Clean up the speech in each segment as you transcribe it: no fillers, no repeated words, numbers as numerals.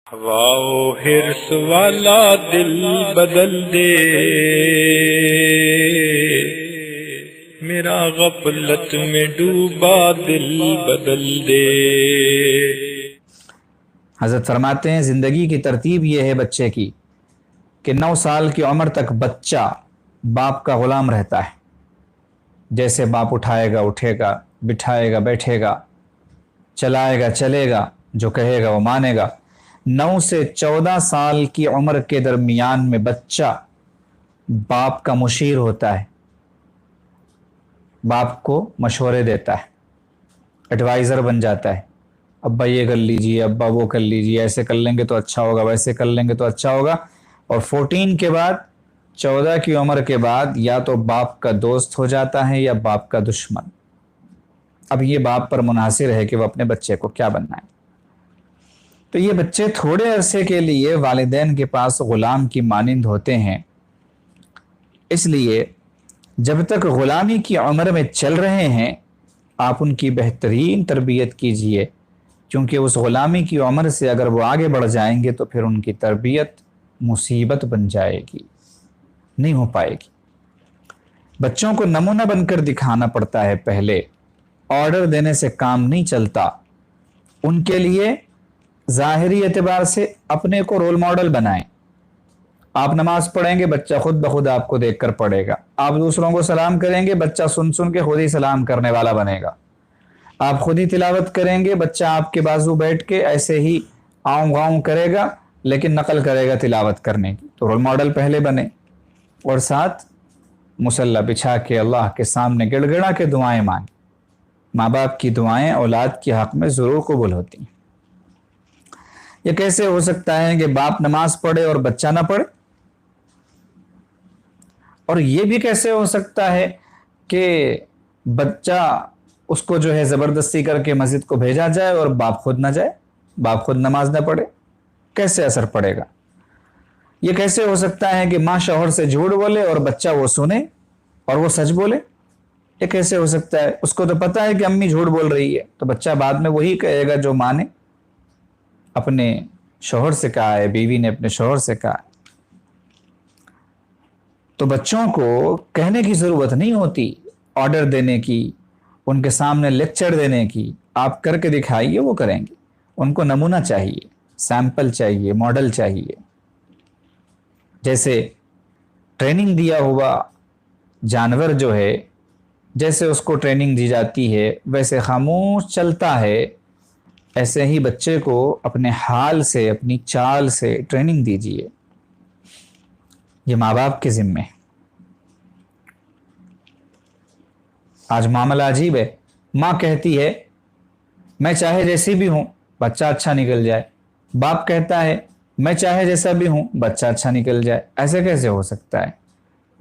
ہوا و حرص والا دل بدل دے، میرا غفلت میں ڈوبا دل بدل دے۔ حضرت فرماتے ہیں زندگی کی ترتیب یہ ہے بچے کی کہ 9 سال کی عمر تک بچہ باپ کا غلام رہتا ہے، جیسے باپ اٹھائے گا اٹھے گا، بٹھائے گا بیٹھے گا، چلائے گا چلے گا، جو کہے گا وہ مانے گا۔ 9 سے 14 سال کی عمر کے درمیان میں بچہ باپ کا مشیر ہوتا ہے، باپ کو مشورے دیتا ہے، ایڈوائزر بن جاتا ہے۔ ابا یہ کر لیجئے، ابا وہ کر لیجئے، ایسے کر لیں گے تو اچھا ہوگا، ویسے کر لیں گے تو اچھا ہوگا۔ اور 14 کے بعد، 14 کی عمر کے بعد یا تو باپ کا دوست ہو جاتا ہے یا باپ کا دشمن۔ اب یہ باپ پر منحصر ہے کہ وہ اپنے بچے کو کیا بننا ہے۔ تو یہ بچے تھوڑے عرصے کے لیے والدین کے پاس غلام کی مانند ہوتے ہیں، اس لیے جب تک غلامی کی عمر میں چل رہے ہیں آپ ان کی بہترین تربیت کیجئے، کیونکہ اس غلامی کی عمر سے اگر وہ آگے بڑھ جائیں گے تو پھر ان کی تربیت مصیبت بن جائے گی، نہیں ہو پائے گی۔ بچوں کو نمونہ بن کر دکھانا پڑتا ہے، پہلے آرڈر دینے سے کام نہیں چلتا۔ ان کے لیے ظاہری اعتبار سے اپنے کو رول ماڈل بنائیں۔ آپ نماز پڑھیں گے بچہ خود بخود آپ کو دیکھ کر پڑھے گا، آپ دوسروں کو سلام کریں گے بچہ سن سن کے خود ہی سلام کرنے والا بنے گا، آپ خود ہی تلاوت کریں گے بچہ آپ کے بازو بیٹھ کے ایسے ہی آؤں گاؤں کرے گا لیکن نقل کرے گا تلاوت کرنے کی۔ تو رول ماڈل پہلے بنے، اور ساتھ مصلی بچھا کے اللہ کے سامنے گڑ گڑا کے دعائیں مانگیں۔ ماں باپ کی دعائیں اولاد کے حق میں ضرور قبول ہوتی ہیں۔ یہ کیسے ہو سکتا ہے کہ باپ نماز پڑھے اور بچہ نہ پڑھے؟ اور یہ بھی کیسے ہو سکتا ہے کہ بچہ اس کو جو ہے زبردستی کر کے مسجد کو بھیجا جائے اور باپ خود نہ جائے، باپ خود نماز نہ پڑھے؟ کیسے اثر پڑے گا؟ یہ کیسے ہو سکتا ہے کہ ماں شوہر سے جھوٹ بولے اور بچہ وہ سنے اور وہ سچ بولے؟ یہ کیسے ہو سکتا ہے؟ اس کو تو پتا ہے کہ امی جھوٹ بول رہی ہے، تو بچہ بعد میں وہی کہے گا جو ماں نے اپنے شوہر سے کہا ہے، بیوی نے اپنے شوہر سے کہا ہے۔ تو بچوں کو کہنے کی ضرورت نہیں ہوتی، آرڈر دینے کی، ان کے سامنے لیکچر دینے کی۔ آپ کر کے دکھائیے وہ کریں گے۔ ان کو نمونہ چاہیے، سیمپل چاہیے، ماڈل چاہیے۔ جیسے ٹریننگ دیا ہوا جانور جو ہے، جیسے اس کو ٹریننگ دی جاتی ہے ویسے خاموش چلتا ہے، ایسے ہی بچے کو اپنے حال سے، اپنی چال سے ٹریننگ دیجیے۔ یہ ماں باپ کے ذمے ہے۔ آج معاملہ عجیب ہے، ماں کہتی ہے میں چاہے جیسی بھی ہوں بچہ اچھا نکل جائے، باپ کہتا ہے میں چاہے جیسا بھی ہوں بچہ اچھا نکل جائے۔ ایسے کیسے ہو سکتا ہے؟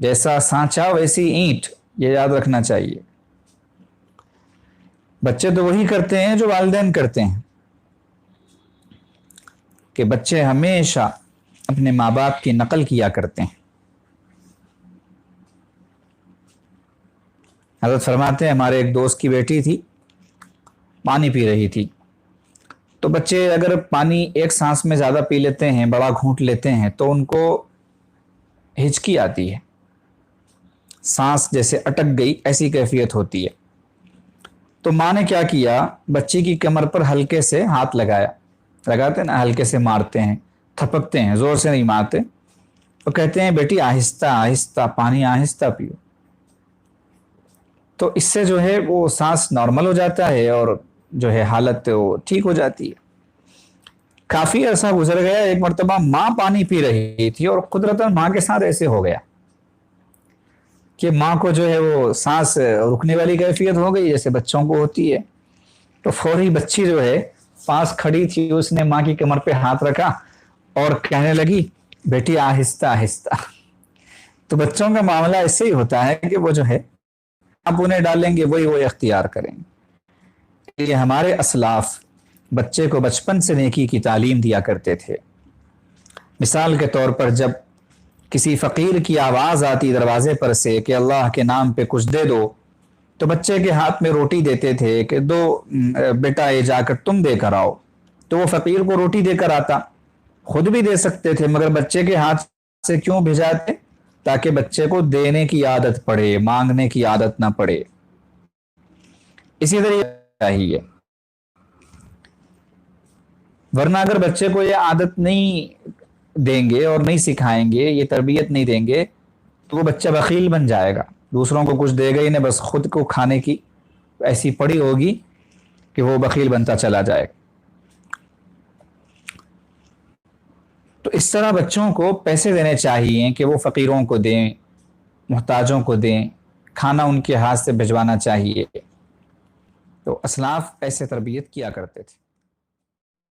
جیسا سانچا ویسی اینٹ، یہ یاد رکھنا چاہیے۔ بچے تو وہی کرتے ہیں جو والدین کرتے ہیں، کہ بچے ہمیشہ اپنے ماں باپ کی نقل کیا کرتے ہیں۔ حضرت فرماتے ہیں ہمارے ایک دوست کی بیٹی تھی، پانی پی رہی تھی، تو بچے اگر پانی ایک سانس میں زیادہ پی لیتے ہیں، بڑا گھونٹ لیتے ہیں، تو ان کو ہچکی آتی ہے، سانس جیسے اٹک گئی ایسی کیفیت ہوتی ہے۔ تو ماں نے کیا کیا، بچی کی کمر پر ہلکے سے ہاتھ لگایا، لگاتے ہیں نا، ہلکے سے مارتے ہیں، تھپکتے ہیں، زور سے نہیں مارتے، تو کہتے ہیں بیٹی آہستہ آہستہ پانی آہستہ پیو۔ تو اس سے جو ہے وہ سانس نارمل ہو جاتا ہے اور جو ہے حالت وہ ٹھیک ہو جاتی ہے۔ کافی عرصہ گزر گیا، ایک مرتبہ ماں پانی پی رہی تھی اور قدرتاً ماں کے ساتھ ایسے ہو گیا کہ ماں کو جو ہے وہ سانس رکنے والی کیفیت ہو گئی جیسے بچوں کو ہوتی ہے۔ تو فوری بچی جو ہے پاس کھڑی تھی، اس نے ماں کی کمر پہ ہاتھ رکھا اور کہنے لگی بیٹی آہستہ آہستہ۔ تو بچوں کا معاملہ ایسے ہی ہوتا ہے کہ وہ جو ہے آپ انہیں ڈالیں گے وہی وہ اختیار کریں گے۔ یہ ہمارے اسلاف بچے کو بچپن سے نیکی کی تعلیم دیا کرتے تھے۔ مثال کے طور پر جب کسی فقیر کی آواز آتی دروازے پر سے کہ اللہ کے نام پہ کچھ دے دو، تو بچے کے ہاتھ میں روٹی دیتے تھے کہ دو بیٹا یہ جا کر تم دے کر آؤ، تو وہ فقیر کو روٹی دے کر آتا۔ خود بھی دے سکتے تھے مگر بچے کے ہاتھ سے کیوں بھیجاتے؟ تاکہ بچے کو دینے کی عادت پڑے، مانگنے کی عادت نہ پڑے۔ اسی طرح چاہیے، ورنہ اگر بچے کو یہ عادت نہیں دیں گے اور نہیں سکھائیں گے، یہ تربیت نہیں دیں گے، تو وہ بچہ بخیل بن جائے گا، دوسروں کو کچھ دے گا ہی نہیں، بس خود کو کھانے کی ایسی پڑی ہوگی کہ وہ بخیل بنتا چلا جائے گا۔ تو اس طرح بچوں کو پیسے دینے چاہیے کہ وہ فقیروں کو دیں، محتاجوں کو دیں، کھانا ان کے ہاتھ سے بھجوانا چاہیے۔ تو اسلاف ایسے تربیت کیا کرتے تھے۔